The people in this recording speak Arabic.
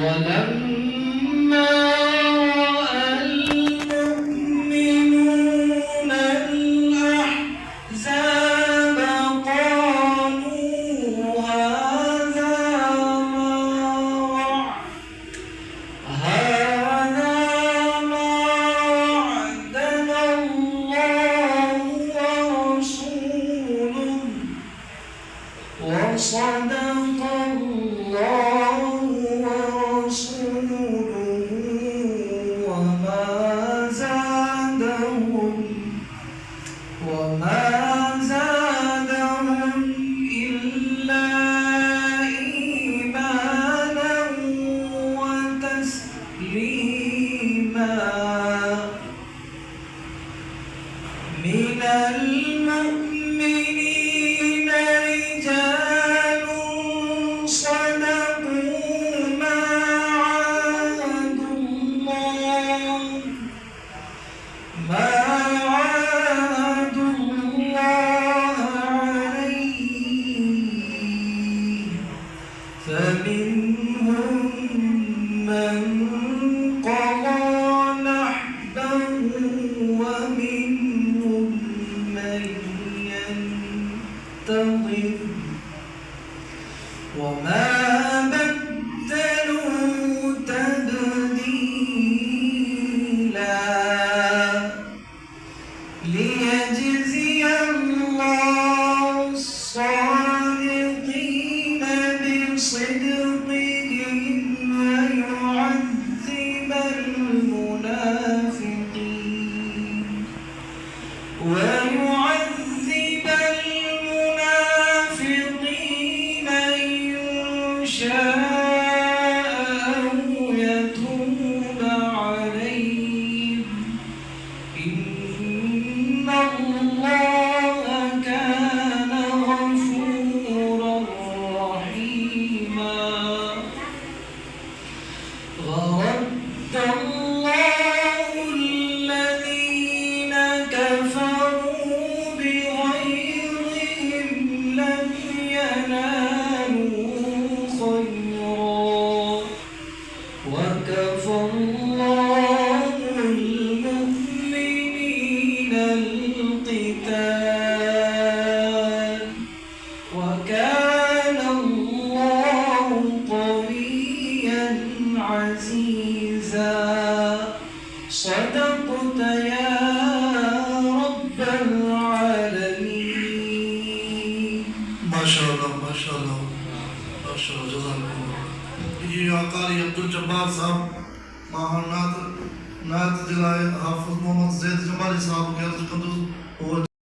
ولما رأى المؤمنون الأحزاب قالوا هذا ما وعدنا الله ورسوله وصدق الله ورسوله وما زادهم إلا إيمانا وتسليما. من المؤمنين رجال صدقوا ما عاهدوا الله عليه فمنهم من قضى نحبه ومنهم من ينتظر وما بدلوا تبديلا. ليجزي الله الصادقين بصدقهم ويعذب المنافقين إن شاء أو يتوب عليهم إن الله كان غفورا رحيما. ورد الله الذين كفروا بغيظهم لم ينالوا خيرا وكفى الله المؤمنين القتال وكان الله قويا عزيزا. صدقت يا رب العالمين. ما شاء الله ما شاء الله ما شاء الله جزاك الله. ये कारी अब्दुल जब्बार साहब महानात नात जिला हाफिज मोहम्मद ज़ैद जमाली साहब के अर्ज कंदुस